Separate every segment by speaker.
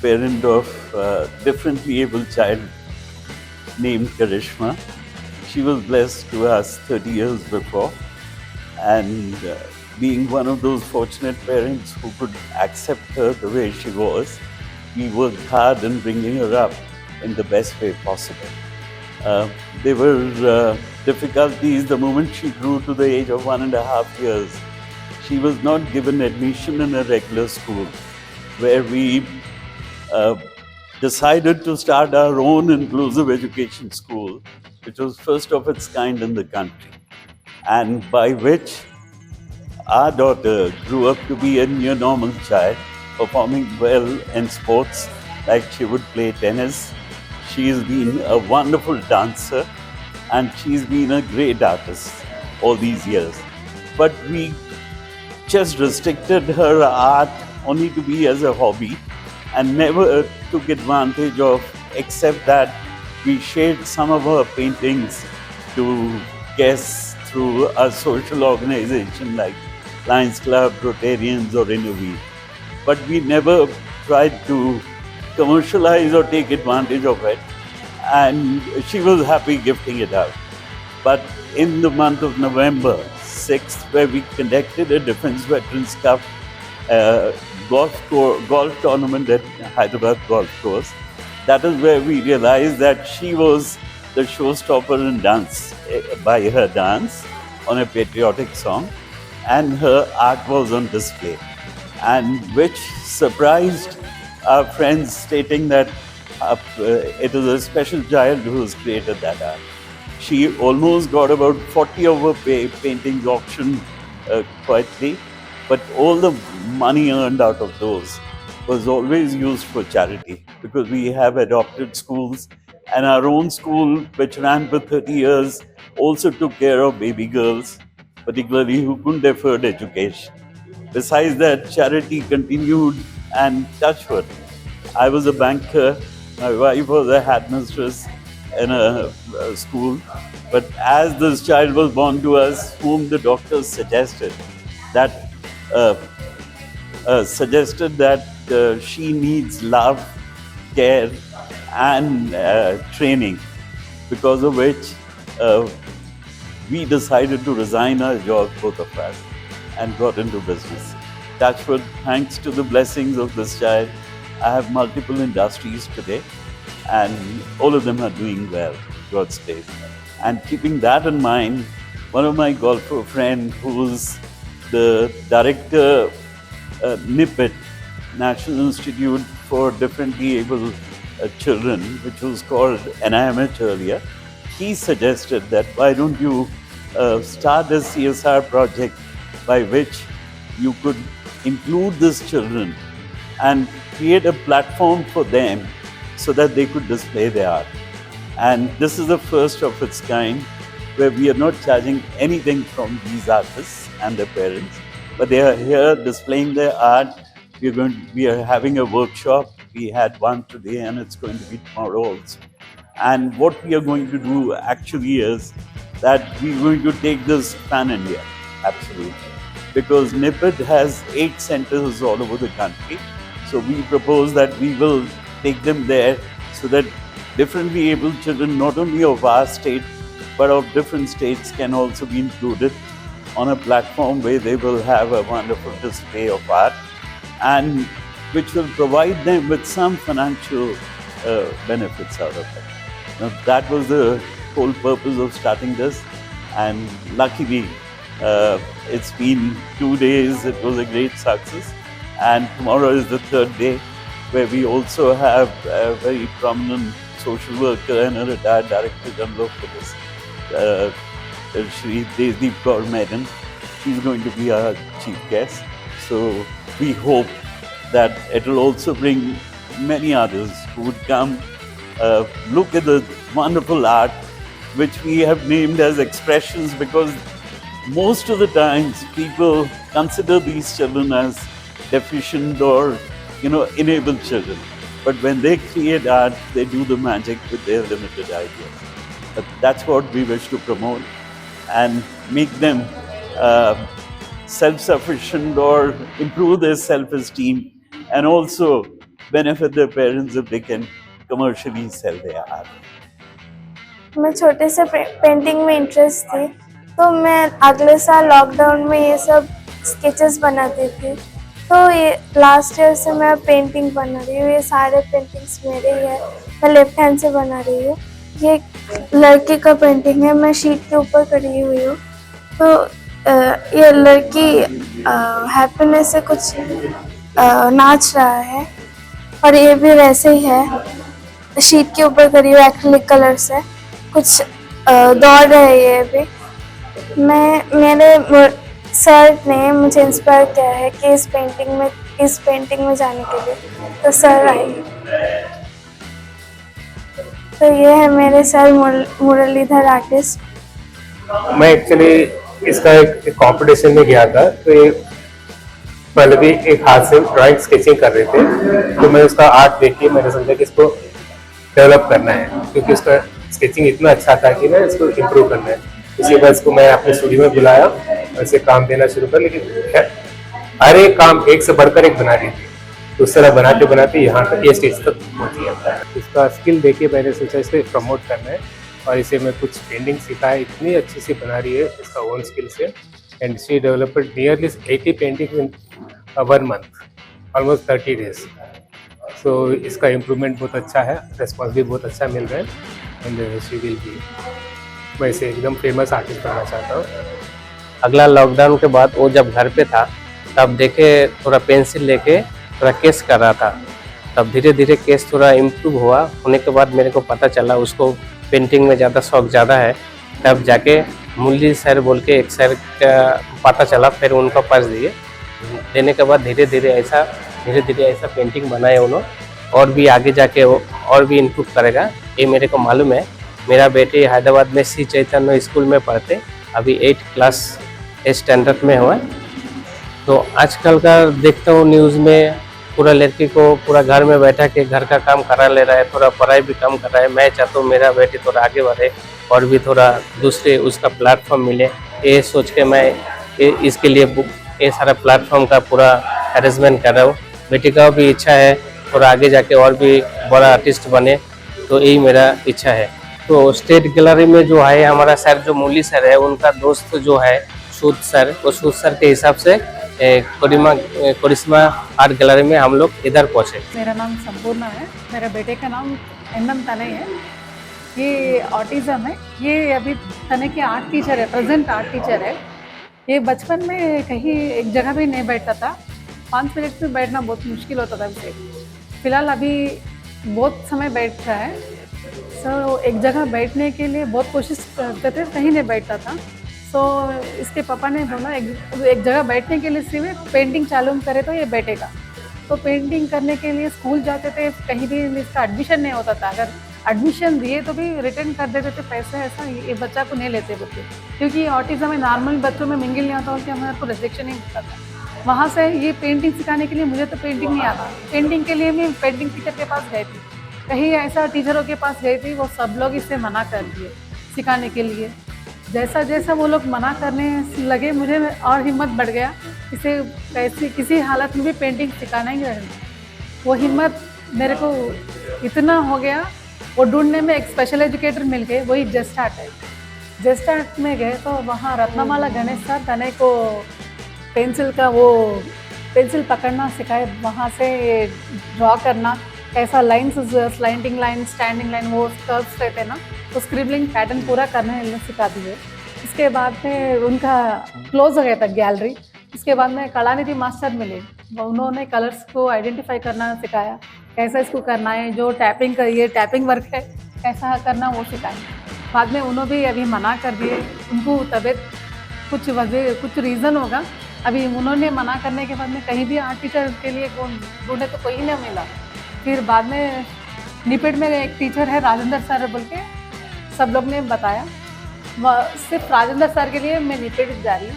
Speaker 1: parent of a differently able child named Karishma. She was blessed to us 30 years before, and being one of those fortunate parents who could accept her the way she was, we worked hard in bringing her up in the best way possible. Uh, there were difficulties the moment she grew to the age of 1.5 years. She was not given admission in a regular school, where we uh, decided to start our own inclusive education school, which was first of its kind in the country, and by which our daughter grew up to be a near normal child, performing well in sports, like she would play tennis. She's been a wonderful dancer, and she's been a great artist all these years. But we just restricted her art only to be as a hobby and never took advantage of, except that we shared some of her paintings to guests through a social organization like Lions Club, Rotarians, or Innovi. But we never tried to commercialize or take advantage of it, and she was happy gifting it out. But in the month of November 6th, where we conducted a Defense Veterans Cup golf tournament at Hyderabad Golf Course, that is where we realized that she was the showstopper in dance, by her dance on a patriotic song, and her art was on display, and which surprised our friends, stating that it is a special child who has created that art. She almost got about 40 of her paintings auctioned quietly, but all the money earned out of those was always used for charity, because we have adopted schools, and our own school, which ran for 30 years, also took care of baby girls, particularly who couldn't afford education. Besides that, charity continued, and touch wood, I was a banker, my wife was a headmistress in a school. But as this child was born to us, whom the doctors suggested that she needs love, care, and training, because of which we decided to resign our jobs, both of us, and got into business. Touchwood, thanks to the blessings of this child, I have multiple industries today, and all of them are doing well, God's grace. And keeping that in mind, one of my golfer friends, who's the director, NIPIT, National Institute for Differently Able Children, which was called NIMH earlier, he suggested that why don't you start a CSR project by which you could include these children and create a platform for them so that they could display their art. And this is the first of its kind, where we are not charging anything from these artists and their parents, but they are here displaying their art. We are having a workshop. We had one today, and it's going to be tomorrow also. And what we are going to do actually is that we're going to take this pan-India, absolutely. Because NIPIT has 8 centers all over the country. So we propose that we will take them there so that differently able children, not only of our state, but of different states, can also be included on a platform where they will have a wonderful display of art, and which will provide them with some financial benefits out of it. Now, that was the whole purpose of starting this, and luckily it's been 2 days. It was a great success, and tomorrow is the 3rd day, where we also have a very prominent social worker and a retired Director General for this, Shri Desdeep Kaur Menon. She's going to be our chief guest. So we hope that it will also bring many others who would come look at the wonderful art, which we have named as expressions, because most of the times people consider these children as deficient or enabled children. But when they create art, they do the magic with their limited ideas. But that's what we wish to promote, and make them self-sufficient or improve their self-esteem, and also benefit their parents if they can commercially sell their art.
Speaker 2: मैं छोटे से painting में interest थी, तो मैं अगले साल lockdown में ये सब स्केचेस बनाती थी। तो ये लास्ट ईयर से मैं पेंटिंग बना रही हूँ। ये सारे पेंटिंग्स मेरे ही है, मैं लेफ्ट हैंड से बना रही हूँ। ये लड़की का पेंटिंग है, मैं शीट के ऊपर करी हुई हूँ। तो ये लड़की हैप्पीनेस से कुछ नाच रहा है, और ये भी वैसे ही है, शीट के ऊपर करी हुई एक्रिलिक कलर से कुछ दौड़ रहे हैं। ये भी मेरे सर ने मुझे इंस्पायर किया है कि इस पेंटिंग में जाने के लिए, तो सर आई। तो ये है मेरे सर मुरलीधर आर्टिस्ट।
Speaker 3: मैं एक्चुअली इसका एक कंपटीशन में गया था, तो ये पहले भी एक हाथ से ड्राइंग स्केचिंग कर रहे थे, तो मैं उसका आर्ट देख के मैंने समझा कि इसको डेवलप करना है, क्योंकि उसका स्केचिंग इतना अच्छा था कि ना इसको इम्प्रूव करना है। इसके बाद इसको मैं अपने स्टूडियो में बुलाया और इसे काम देना शुरू कर, लेकिन हर एक काम एक से बढ़कर एक बना रही थी। तो उस तरह बनाते बनाते यहाँ तक ये स्टेज तक पहुँच गया। इसका स्किल देख के मैंने सोचा इसे प्रमोट करना है, और इसे मैं कुछ पेंटिंग सीखा है। इतनी अच्छी सी बना रही है इसका ओन स्किल से, and she developed nearly 80 painting in 1 month, almost 30 days। सो इसका इम्प्रूवमेंट बहुत अच्छा है, रिस्पॉन्स भी बहुत अच्छा मिल रहा है, एंड शी विल बी, मैं इसे एकदम फेमस आर्टिस्ट बनना चाहता हूँ।
Speaker 4: अगला लॉकडाउन के बाद वो जब घर पे था तब देखे थोड़ा पेंसिल लेके थोड़ा केस कर रहा था, तब धीरे धीरे केस थोड़ा इम्प्रूव हुआ। होने के बाद मेरे को पता चला उसको पेंटिंग में ज़्यादा शौक ज़्यादा है। तब जाके मुरली सर बोल के एक सर का पता चला, फिर उनका पर्स दिए। देने के बाद धीरे धीरे ऐसा पेंटिंग बनाए उन्होंने, और भी आगे जाके वो और भी इम्प्रूव करेगा, ये मेरे को मालूम है। मेरा बेटे हैदराबाद में श्री चैतन्य स्कूल में पढ़ते, अभी 8 क्लास स्टैंडर्ड में हुआ। तो आजकल का देखता हूँ न्यूज़ में पूरा लड़की को पूरा घर में बैठा के घर का काम करा ले रहा है, थोड़ा पढ़ाई भी कम कर रहा है। मैं चाहता हूँ मेरा बेटी थोड़ा आगे बढ़े और भी थोड़ा दूसरे उसका प्लेटफॉर्म मिले, ये सोच के मैं इसके लिए ये सारा प्लेटफॉर्म का पूरा अरेंजमेंट कर रहा हूँ। बेटी का भी इच्छा है थोड़ा आगे जाके और भी बड़ा आर्टिस्ट बने, तो यही मेरा इच्छा है। तो स्टेट गैलरी में जो है हमारा सर जो मुरली सर है, उनका दोस्त जो है सूद सर, वो सूद सर के हिसाब से करिश्मा आर्ट गैलरी में हम लोग इधर पहुँचे।
Speaker 5: मेरा नाम संपूर्णा है, मेरे बेटे का नाम एनम तनय है। ये ऑटिज़म है, ये अभी तनय के आर्ट टीचर है, प्रेजेंट आर्ट टीचर है। ये बचपन में कहीं एक जगह भी नहीं बैठता था, 5 मिनट में बैठना बहुत मुश्किल होता था उसे। फिलहाल अभी बहुत समय बैठ रहा है। सो एक जगह बैठने के लिए बहुत कोशिश करते थे, कहीं नहीं बैठता था। सो इसके पापा ने बोला एक जगह बैठने के लिए सिर्फ पेंटिंग चालू करे तो ये बैठेगा। तो पेंटिंग करने के लिए स्कूल जाते थे, कहीं भी इसका एडमिशन नहीं होता था। अगर एडमिशन दिए तो भी रिटर्न कर देते थे पैसे, ऐसा ये बच्चा को नहीं लेते बच्चे, क्योंकि ऑटिज़म में नॉर्मल बच्चों में मिंगल नहीं होता, उसके हमारे को रिजेक्शन नहीं मिलता था। वहाँ से ये पेंटिंग सिखाने के लिए, मुझे तो पेंटिंग नहीं आता, पेंटिंग के लिए मैं पेंटिंग टीचर के पास गई थी, कहीं ऐसा टीचरों के पास गई थी, वो सब लोग इसे मना कर दिए सिखाने के लिए। जैसा जैसा वो लोग मना करने लगे, मुझे और हिम्मत बढ़ गया इसे कैसे किसी हालत में भी पेंटिंग सिखाना ही रहना। वो हिम्मत मेरे को इतना हो गया, वो ढूंढने में एक स्पेशल एजुकेटर मिल गए, वही जस्ट आर्ट है। जस्ट आर्ट में गए तो वहाँ रत्नमाला गणेश सर तनय को पेंसिल पकड़ना सिखाए, वहाँ से ड्रॉ करना, कैसा lines, sliding line, standing line, वो कर्व्स रहते ना, तो स्क्रिबलिंग पैटर्न पूरा करने सिखा दिए। इसके बाद में उनका क्लोज हो गया था गैलरी। इसके बाद में कलानिधि मास्टर मिले, उन्होंने कलर्स को आइडेंटिफाई करना सिखाया, कैसा इसको करना है, जो टैपिंग का ये टैपिंग वर्क है कैसा करना वो सिखाया। बाद में उन्होंने भी अभी मना कर दिए, उनको तबीयत कुछ रीज़न होगा। अभी उन्होंने मना करने के बाद में कहीं भी आर्ट टीचर के लिए ढूंढे तो कोई नहीं मिला। फिर बाद में निपेट में एक टीचर है राजेंद्र सर बोल के, सब लोग ने बताया, सिर्फ राजेंद्र सर के लिए मैं निपेट जा रही हूँ।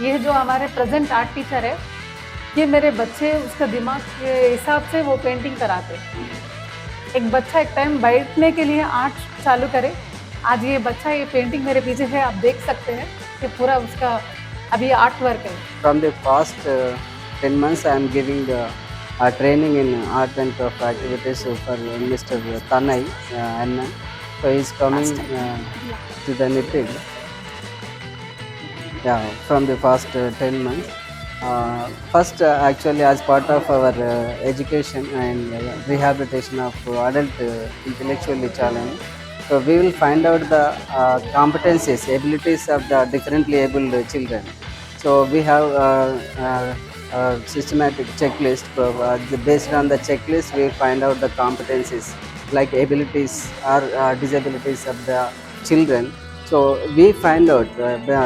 Speaker 5: ये जो हमारे प्रेजेंट आर्ट टीचर है, ये मेरे बच्चे उसका दिमाग के हिसाब से वो पेंटिंग कराते। एक बच्चा एक टाइम बैठने के लिए आर्ट चालू करे, आज ये बच्चा ये पेंटिंग मेरे पीछे है, आप देख सकते हैं कि पूरा उसका अभी आर्ट वर्क है।
Speaker 6: From the past 10 months I am giving training in art and craft activities for Mr. Tanai Anna. So he's coming to the knitting. Yeah, from the past 10 months. First, actually, as part of our education and rehabilitation of adult intellectually challenged, so we will find out the competencies, abilities of the differently abled children. So we have systematic checklist. Based on the checklist, we find out the competencies like abilities or disabilities of the children. So we find out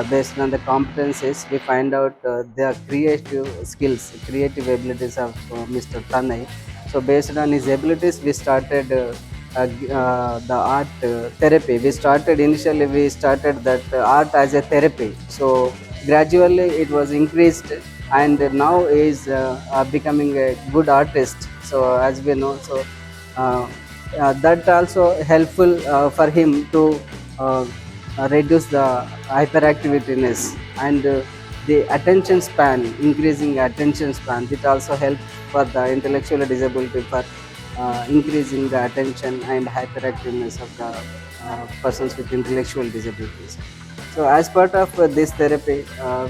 Speaker 6: based on the competencies, we find out the creative skills, creative abilities of Mr. Tanai. So based on his abilities, we started the art therapy. Initially we started that art as a therapy. So gradually it was increased, and now is becoming a good artist. So as we know, so that also helpful for him to reduce the hyperactiveness and the attention span, increasing attention span. It also helps for the intellectual disability for increasing the attention and hyperactiveness of the persons with intellectual disabilities. So as part of this therapy,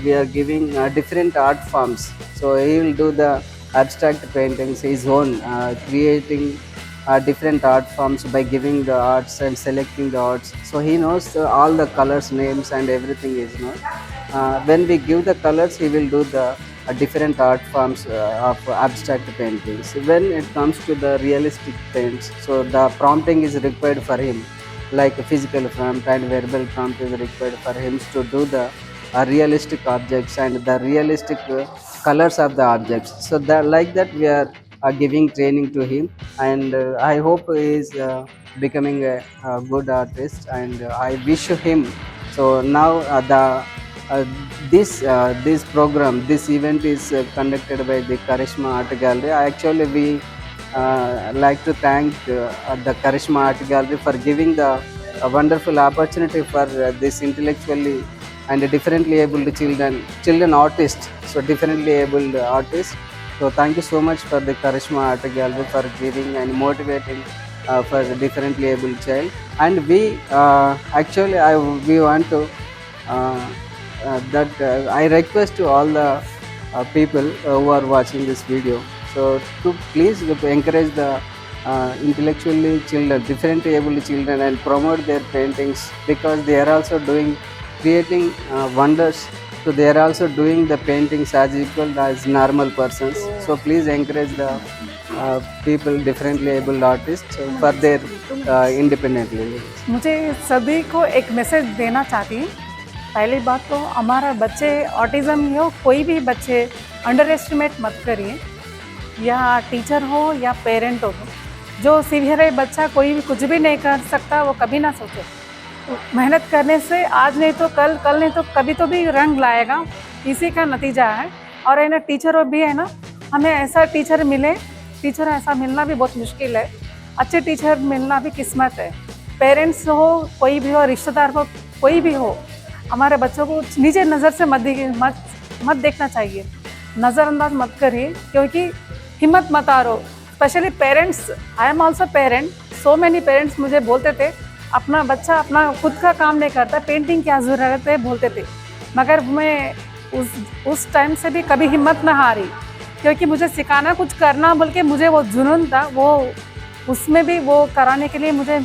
Speaker 6: we are giving different art forms. So he will do the abstract paintings, his own, creating different art forms by giving the arts and selecting the arts. So he knows all the colors, names, and everything is known. When we give the colors, he will do the different art forms of abstract paintings. When it comes to the realistic paints, so the prompting is required for him, like physical prompt and verbal prompt is required for him to do the realistic objects and the realistic colors of the objects. So that, like that, we are giving training to him, and I hope he is becoming a good artist, and I wish him. So now this program, this event is conducted by the Karishma Art Gallery. Actually, we like to thank the Karishma Art Gallery for giving the wonderful opportunity for this intellectually and differently abled children artists. So differently abled artists. So thank you so much for the Karishma Art Gallery for giving and motivating for the differently abled child. And we actually we want to I request to all the people who are watching this video, so to please encourage the intellectually children, differently abled children, and promote their paintings, because they are also creating wonders. So they are also doing the paintings as equal as normal persons. So please encourage the people, differently abled artists, for their independently.
Speaker 5: मुझे सभी को एक message देना चाहती हूँ। पहली बात तो हमारा बच्चे ऑटिज़म हो, कोई भी बच्चे अंडर एस्टिमेट मत करिए, या टीचर हो या पेरेंट हो। जो सीवियर है बच्चा, कोई भी कुछ भी नहीं कर सकता, वो कभी ना सोचे। मेहनत करने से आज नहीं तो कल, कल नहीं तो कभी तो भी रंग लाएगा, इसी का नतीजा है। और है ना, टीचर भी है ना, हमें ऐसा टीचर मिले, टीचर ऐसा मिलना भी बहुत मुश्किल है, अच्छे टीचर मिलना भी किस्मत है। पेरेंट्स हो, कोई भी हो, रिश्तेदार हो, कोई भी हो, हमारे बच्चों को नीचे नज़र से मत देखना चाहिए, नज़रअंदाज मत करिए, क्योंकि हिम्मत मत हारो। Specially parents, I am also parent, so many parents मुझे बोलते थे अपना बच्चा अपना खुद का काम नहीं करता, पेंटिंग क्या ज़रूरत है बोलते थे, मगर मैं उस टाइम से भी कभी हिम्मत ना हारी, क्योंकि मुझे सिखाना, कुछ करना बोल के मुझे वो जुनून था, वो उसमें भी वो कराने के लिए मुझे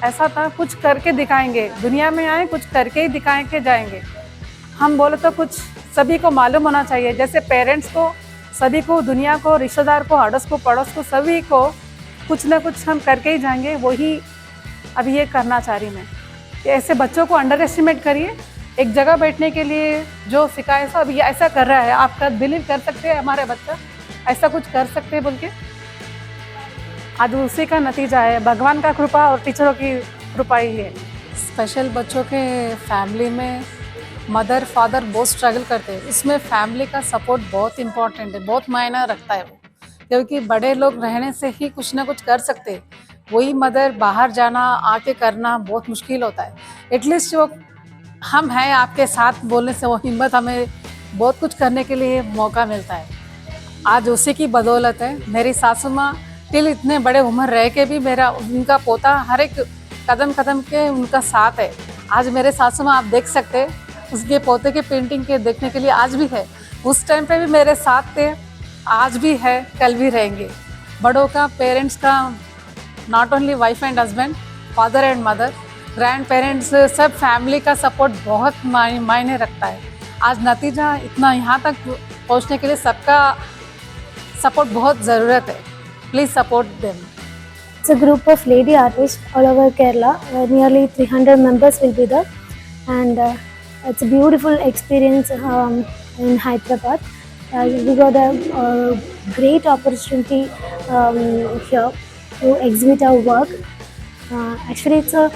Speaker 5: ऐसा था, कुछ करके दिखाएंगे, दुनिया में आए कुछ करके ही दिखाएं के जाएंगे। हम बोले तो कुछ सभी को मालूम होना चाहिए, जैसे पेरेंट्स को, सभी को, दुनिया को, रिश्तेदार को, अड़ोस को, पड़ोस को, सभी को कुछ ना कुछ हम करके ही जाएंगे। वही अभी ये करना चाह रही मैं। ऐसे बच्चों को अंडर एस्टिमेट करिए, एक जगह बैठने के लिए जो सिखाए सब ये ऐसा कर रहा है, आप बिलीव कर सकते हैं हमारे बच्चा ऐसा कुछ कर सकते हैं बोल के। आज उसी का नतीजा है, भगवान का कृपा और टीचरों की कृपा ही है। स्पेशल बच्चों के फैमिली में मदर फादर बहुत स्ट्रगल करते हैं, इसमें फैमिली का सपोर्ट बहुत इम्पोर्टेंट है, बहुत मायना रखता है वो, क्योंकि बड़े लोग रहने से ही कुछ ना कुछ कर सकते हैं, वही मदर बाहर जाना आके करना बहुत मुश्किल होता है। एटलीस्ट वो हम हैं आपके साथ बोलने से वो हिम्मत, हमें बहुत कुछ करने के लिए मौका मिलता है। आज उसी की बदौलत है। मेरी सासू माँ टिल इतने बड़े उम्र रह के भी मेरा उनका पोता हर एक कदम कदम के उनका साथ है। आज मेरे सासू माँ आप देख सकते हैं, उसके पोते के पेंटिंग के देखने के लिए आज भी है। उस टाइम पे भी मेरे साथ थे, आज भी है, कल भी रहेंगे। बड़ों का, पेरेंट्स का, not only wife and husband, father and mother, grand parents, सब फैमिली का सपोर्ट बहुत मायने रखता है। आज नतीजा इतना यहाँ तक पहुँचने के लिए सबका सपोर्ट बहुत ज़रूरत है। Please support them.
Speaker 2: It's a group of lady artists all over Kerala. Nearly 300 members will be there, and it's a beautiful experience in Hyderabad. We got a great opportunity here to exhibit our work. Actually, it's a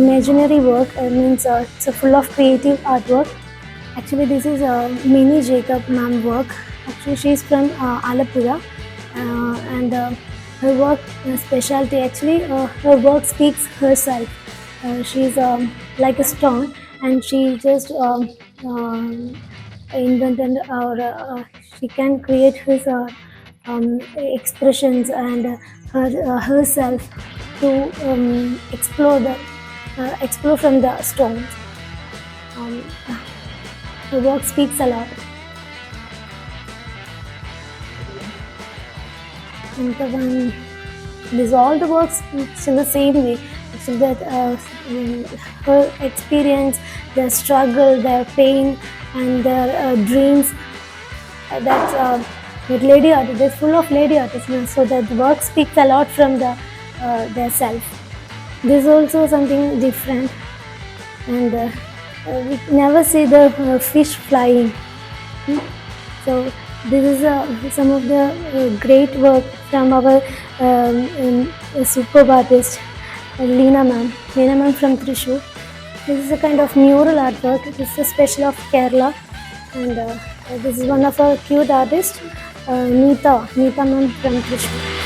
Speaker 2: imaginary work. Means it's a full of creative artwork. Actually, this is a Mini Jacob ma'am work. Actually, she's from Alapura, and her work specialty, actually her work speaks herself. She's like a stone, and she just invented or she can create his expressions and herself to explore from the stones. Her work speaks a lot. And these all the works in the same way. Actually, that her experience, their struggle, their pain, and their dreams. That's with lady artists. They're full of lady artists, so that the work speaks a lot from their self. This is also something different, and we never see the fish flying. So this is some of the great work from our superb artist, Leena ma'am from Thrissur. This is a kind of mural artwork. This is a special of Kerala, and this is one of our cute artists, Neeta ma'am from Thrissur.